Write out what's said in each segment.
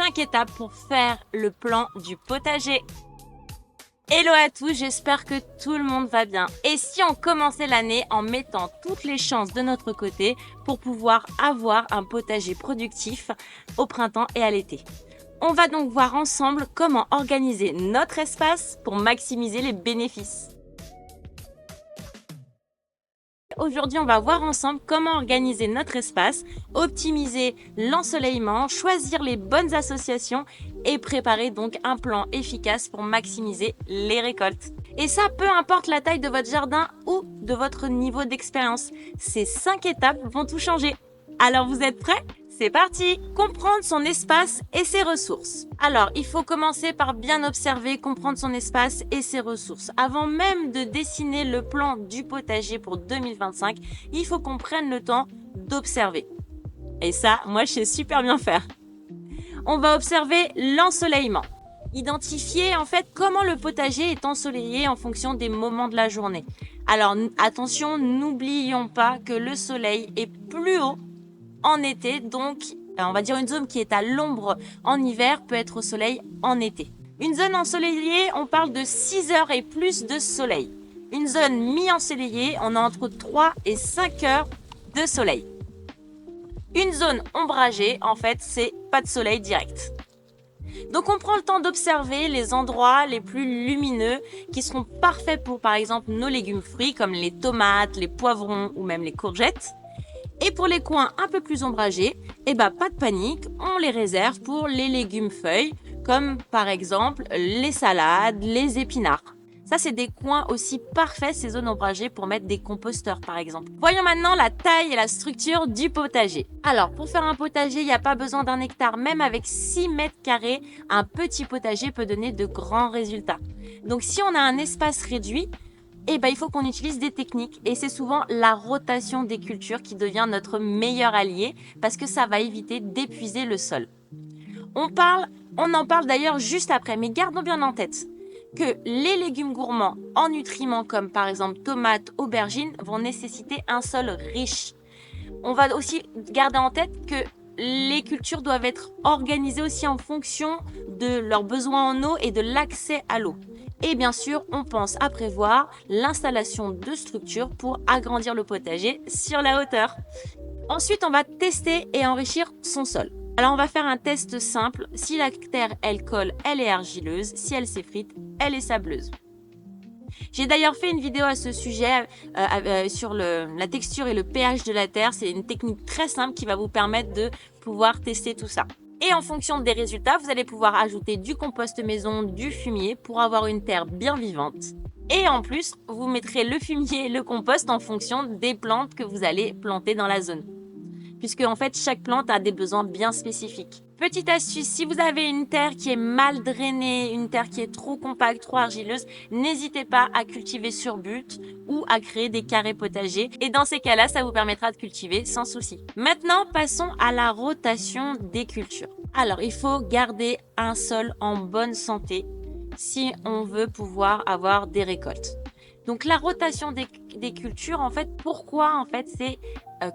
5 étapes pour faire le plan du potager. Hello à tous, j'espère que tout le monde va bien. Et si on commençait l'année en mettant toutes les chances de notre côté pour pouvoir avoir un potager productif au printemps et à l'été? On va donc voir ensemble comment organiser notre espace pour maximiser les bénéfices. Aujourd'hui, on va voir ensemble comment organiser notre espace, optimiser l'ensoleillement, choisir les bonnes associations et préparer donc un plan efficace pour maximiser les récoltes. Et ça, peu importe la taille de votre jardin ou de votre niveau d'expérience. Ces 5 étapes vont tout changer. Alors vous êtes prêts? C'est parti! Comprendre son espace et ses ressources. Alors, il faut commencer par bien observer, comprendre son espace et ses ressources. Avant même de dessiner le plan du potager pour 2025, il faut qu'on prenne le temps d'observer. Et ça, moi, je sais super bien faire. On va observer l'ensoleillement. Identifier en fait comment le potager est ensoleillé en fonction des moments de la journée. Alors, attention, n'oublions pas que le soleil est plus haut en été, donc on va dire une zone qui est à l'ombre en hiver peut être au soleil en été. Une zone ensoleillée, on parle de 6 heures et plus de soleil. Une zone mi-ensoleillée, on a entre 3 et 5 heures de soleil. Une zone ombragée, en fait, c'est pas de soleil direct. Donc on prend le temps d'observer les endroits les plus lumineux qui seront parfaits pour par exemple nos légumes fruits comme les tomates, les poivrons ou même les courgettes. Et pour les coins un peu plus ombragés, pas de panique, on les réserve pour les légumes feuilles, comme par exemple les salades, les épinards. Ça, c'est des coins aussi parfaits, ces zones ombragées, pour mettre des composteurs par exemple. Voyons maintenant la taille et la structure du potager. Alors, pour faire un potager, il n'y a pas besoin d'un hectare. Même avec 6 mètres carrés, un petit potager peut donner de grands résultats. Donc, si on a un espace réduit, il faut qu'on utilise des techniques et c'est souvent la rotation des cultures qui devient notre meilleur allié parce que ça va éviter d'épuiser le sol. On en parle d'ailleurs juste après, mais gardons bien en tête que les légumes gourmands en nutriments comme par exemple tomates, aubergines vont nécessiter un sol riche. On va aussi garder en tête que les cultures doivent être organisées aussi en fonction de leurs besoins en eau et de l'accès à l'eau. Et bien sûr, on pense à prévoir l'installation de structures pour agrandir le potager sur la hauteur. Ensuite, on va tester et enrichir son sol. Alors, on va faire un test simple. Si la terre, elle colle, elle est argileuse. Si elle s'effrite, elle est sableuse. J'ai d'ailleurs fait une vidéo à ce sujet sur la texture et le pH de la terre. C'est une technique très simple qui va vous permettre de pouvoir tester tout ça. Et en fonction des résultats, vous allez pouvoir ajouter du compost maison, du fumier pour avoir une terre bien vivante. Et en plus, vous mettrez le fumier et le compost en fonction des plantes que vous allez planter dans la zone. Puisque en fait, chaque plante a des besoins bien spécifiques. Petite astuce, si vous avez une terre qui est mal drainée, une terre qui est trop compacte, trop argileuse, n'hésitez pas à cultiver sur but ou à créer des carrés potagers. Et dans ces cas-là, ça vous permettra de cultiver sans souci. Maintenant, passons à la rotation des cultures. Alors, il faut garder un sol en bonne santé si on veut pouvoir avoir des récoltes. Donc la rotation des cultures, en fait, pourquoi en fait c'est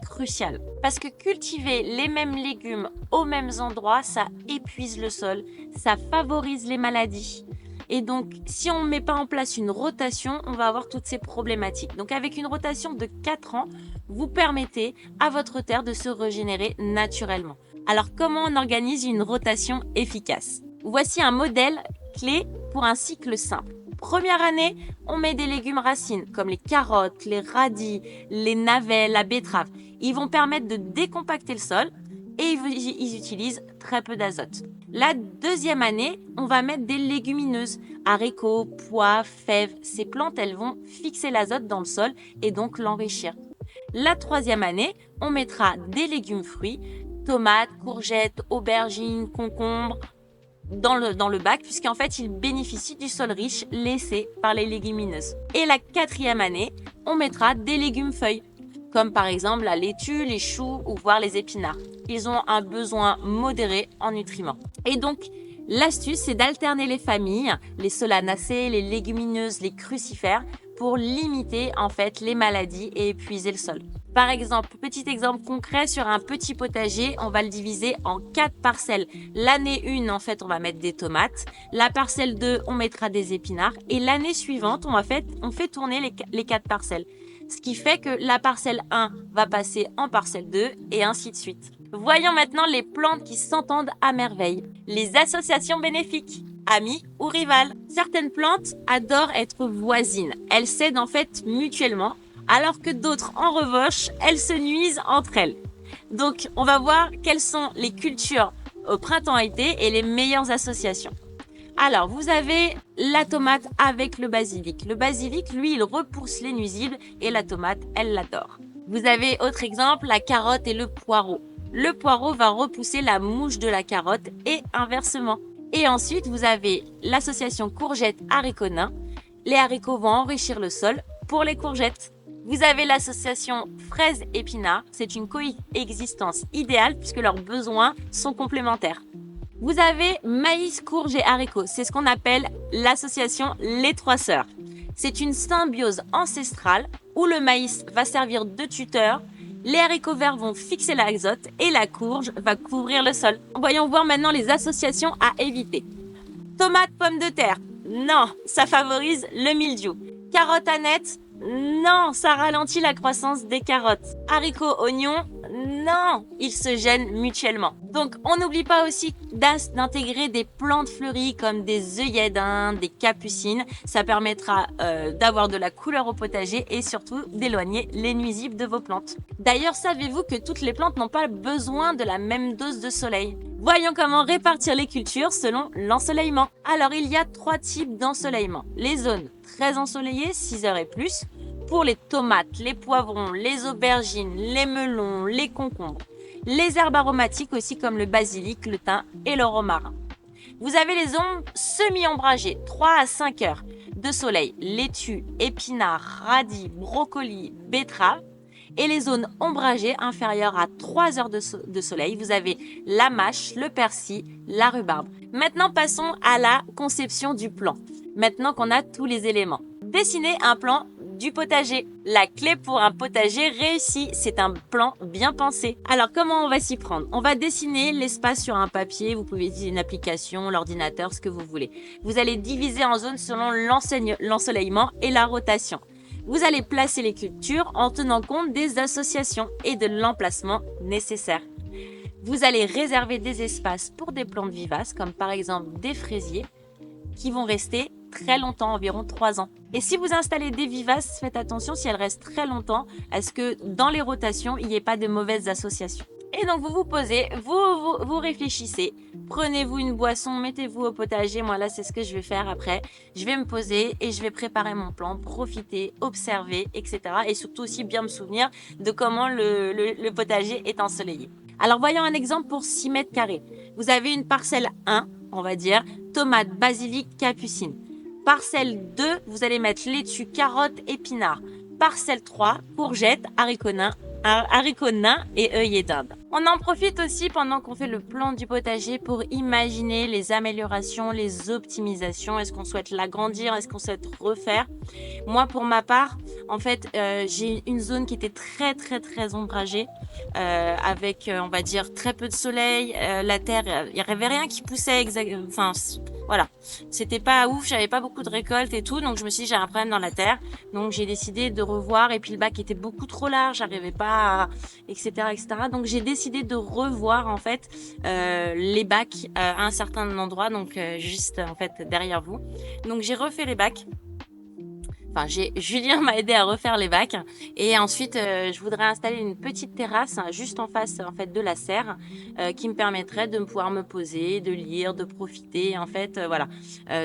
crucial? Parce que cultiver les mêmes légumes aux mêmes endroits, ça épuise le sol, ça favorise les maladies. Et donc, si on ne met pas en place une rotation, on va avoir toutes ces problématiques. Donc, avec une rotation de 4 ans, vous permettez à votre terre de se régénérer naturellement. Alors, comment on organise une rotation efficace? Voici un modèle clé pour un cycle simple. Première année, on met des légumes racines comme les carottes, les radis, les navets, la betterave. Ils vont permettre de décompacter le sol et ils utilisent très peu d'azote. La deuxième année, on va mettre des légumineuses, haricots, pois, fèves. Ces plantes, elles vont fixer l'azote dans le sol et donc l'enrichir. La troisième année, on mettra des légumes fruits, tomates, courgettes, aubergines, concombres, dans le bac, puisqu'en fait, ils bénéficient du sol riche laissé par les légumineuses. Et la quatrième année, on mettra des légumes feuilles, comme par exemple la laitue, les choux ou voire les épinards. Ils ont un besoin modéré en nutriments. Et donc, l'astuce, c'est d'alterner les familles, les solanacées, les légumineuses, les crucifères, pour limiter en fait les maladies et épuiser le sol. Par exemple, petit exemple concret sur un petit potager, on va le diviser en 4 parcelles. L'année 1, en fait, on va mettre des tomates. La parcelle 2, on mettra des épinards. Et l'année suivante, on fait tourner les 4 parcelles. Ce qui fait que la parcelle 1 va passer en parcelle 2 et ainsi de suite. Voyons maintenant les plantes qui s'entendent à merveille. Les associations bénéfiques, amies ou rivales. Certaines plantes adorent être voisines. Elles s'aident en fait mutuellement, alors que d'autres, en revanche, elles se nuisent entre elles. Donc, on va voir quelles sont les cultures au printemps-été et les meilleures associations. Alors, vous avez la tomate avec le basilic. Le basilic, lui, il repousse les nuisibles et la tomate, elle l'adore. Vous avez autre exemple, la carotte et le poireau. Le poireau va repousser la mouche de la carotte et inversement. Et ensuite, vous avez l'association courgette-haricot nain. Les haricots vont enrichir le sol pour les courgettes. Vous avez l'association fraise-épinard. C'est une coexistence idéale puisque leurs besoins sont complémentaires. Vous avez maïs, courge et haricots. C'est ce qu'on appelle l'association Les Trois Sœurs. C'est une symbiose ancestrale où le maïs va servir de tuteur, les haricots verts vont fixer l'azote et la courge va couvrir le sol. Voyons voir maintenant les associations à éviter. Tomate, pomme de terre. Non, ça favorise le mildiou. Carotte, aneth. Non, ça ralentit la croissance des carottes. Haricots, oignons. Non, ils se gênent mutuellement. Donc, on n'oublie pas aussi d'intégrer des plantes fleuries comme des œillets d'Inde, des capucines. Ça permettra d'avoir de la couleur au potager et surtout d'éloigner les nuisibles de vos plantes. D'ailleurs, savez-vous que toutes les plantes n'ont pas besoin de la même dose de soleil? Voyons comment répartir les cultures selon l'ensoleillement. Alors, il y a 3 types d'ensoleillement. Les zones très ensoleillées, 6 heures et plus, pour les tomates, les poivrons, les aubergines, les melons, les concombres. Les herbes aromatiques aussi comme le basilic, le thym et le romarin. Vous avez les zones semi-ombragées, 3 à 5 heures de soleil, laitue, épinards, radis, brocolis, betteraves. Et les zones ombragées inférieures à 3 heures de soleil, vous avez la mâche, le persil, la rhubarbe. Maintenant, passons à la conception du plan. Maintenant qu'on a tous les éléments. Dessinez un plan du potager. La clé pour un potager réussi, c'est un plan bien pensé. Alors, comment on va s'y prendre? On va dessiner l'espace sur un papier. Vous pouvez utiliser une application, l'ordinateur, ce que vous voulez. Vous allez diviser en zones selon l'ensoleillement et la rotation. Vous allez placer les cultures en tenant compte des associations et de l'emplacement nécessaire. Vous allez réserver des espaces pour des plantes vivaces, comme par exemple des fraisiers, qui vont rester très longtemps, environ 3 ans. Et si vous installez des vivaces, faites attention si elles restent très longtemps, à ce que dans les rotations, il n'y ait pas de mauvaises associations. Et donc vous vous posez, vous réfléchissez, prenez-vous une boisson, mettez-vous au potager. Moi là c'est ce que je vais faire après. Je vais me poser et je vais préparer mon plan, profiter, observer, etc. Et surtout aussi bien me souvenir de comment le potager est ensoleillé. Alors voyons un exemple pour 6 mètres carrés. Vous avez une parcelle 1, on va dire, tomate, basilic, capucine. Parcelle 2, vous allez mettre laitue, carotte, épinards. Parcelle 3, courgettes, haricots nains et œillets d'Inde. On en profite aussi pendant qu'on fait le plan du potager pour imaginer les améliorations, les optimisations. Est-ce qu'on souhaite l'agrandir? Est-ce qu'on souhaite refaire? Moi, pour ma part, en fait, j'ai une zone qui était très ombragée, avec, on va dire, très peu de soleil. La terre, il n'y avait rien qui poussait enfin, voilà. C'était pas ouf, j'avais pas beaucoup de récoltes et tout, donc je me suis dit, j'ai un problème dans la terre. Donc j'ai décidé de revoir, et puis le bac était beaucoup trop large, j'arrivais pas, etc., etc. Donc j'ai décidé de revoir, en fait, les bacs à un certain endroit, donc juste, en fait, derrière vous. Donc j'ai refait les bacs. Enfin, Julien m'a aidé à refaire les bacs, et ensuite je voudrais installer une petite terrasse juste en face en fait de la serre, qui me permettrait de pouvoir me poser, de lire, de profiter en fait, voilà.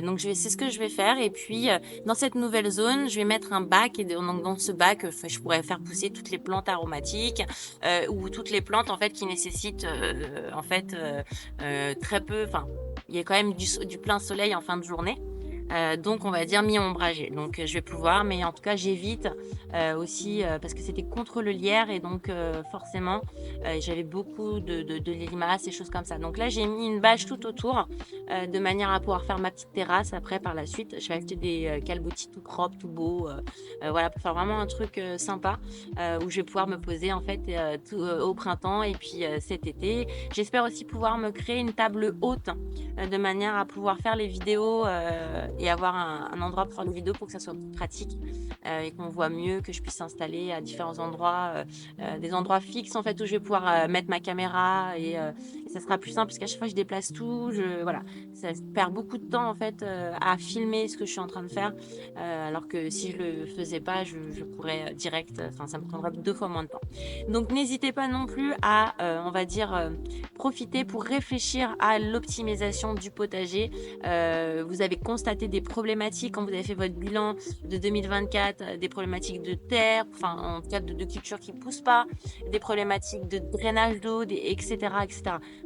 Donc c'est ce que je vais faire, et puis dans cette nouvelle zone je vais mettre un bac, et donc dans ce bac je pourrais faire pousser toutes les plantes aromatiques, ou toutes les plantes en fait qui nécessitent très peu, enfin il y a quand même du plein soleil en fin de journée. donc on va dire mi-ombragé. Donc je vais pouvoir, mais en tout cas j'évite aussi parce que c'était contre le lierre et donc forcément j'avais beaucoup de limaces et choses comme ça. Donc là j'ai mis une bâche tout autour de manière à pouvoir faire ma petite terrasse. Après par la suite je vais acheter des calbotis tout propres, tout beaux, voilà, pour faire vraiment un truc sympa où je vais pouvoir me poser en fait au printemps et puis cet été. J'espère aussi pouvoir me créer une table haute de manière à pouvoir faire les vidéos et avoir un endroit pour faire les vidéos pour que ça soit pratique et qu'on voit mieux, que je puisse installer à différents endroits, des endroits fixes en fait où je vais pouvoir mettre ma caméra et ça sera plus simple parce qu'à chaque fois je déplace tout, voilà, ça perd beaucoup de temps en fait à filmer ce que je suis en train de faire alors que si je le faisais pas, je pourrais direct, enfin ça me prendrait 2 fois moins de temps. Donc n'hésitez pas non plus à, on va dire, profiter pour réfléchir à l'optimisation du potager. Vous avez constaté des problématiques quand vous avez fait votre bilan de 2024, des problématiques de terre, enfin en tout cas de culture qui ne poussent pas, des problématiques de drainage d'eau, etc., etc.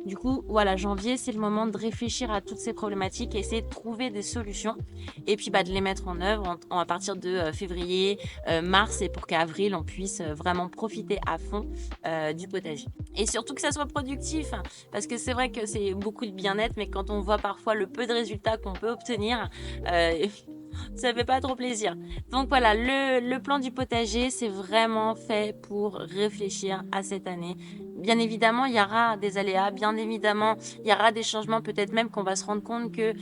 Du coup, voilà, janvier, c'est le moment de réfléchir à toutes ces problématiques et essayer de trouver des solutions et puis de les mettre en œuvre à partir de février, mars et pour qu'avril, on puisse vraiment profiter à fond du potager. Et surtout que ça soit productif, parce que c'est vrai que c'est beaucoup de bien-être, mais quand on voit parfois le peu de résultats qu'on peut obtenir, ça fait pas trop plaisir. Donc voilà, le plan du potager, c'est vraiment fait pour réfléchir à cette année. Bien évidemment, il y aura des aléas, bien évidemment, il y aura des changements, peut-être même qu'on va se rendre compte que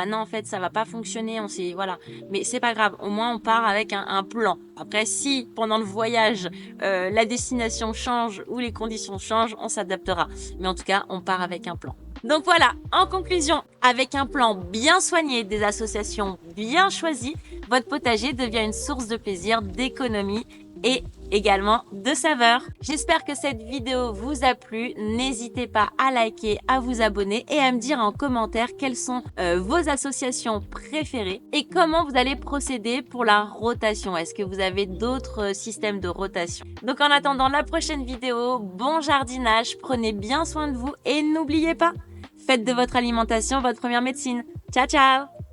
non, en fait, ça va pas fonctionner, voilà. Mais c'est pas grave, au moins on part avec un plan. Après, si pendant le voyage, la destination change ou les conditions changent, on s'adaptera. Mais en tout cas, on part avec un plan. Donc voilà, en conclusion, avec un plan bien soigné, des associations bien choisies, votre potager devient une source de plaisir, d'économie et également de saveur. J'espère que cette vidéo vous a plu. N'hésitez pas à liker, à vous abonner et à me dire en commentaire quelles sont vos associations préférées et comment vous allez procéder pour la rotation. Est-ce que vous avez d'autres systèmes de rotation? Donc en attendant la prochaine vidéo, bon jardinage, prenez bien soin de vous et n'oubliez pas, faites de votre alimentation votre première médecine. Ciao ciao!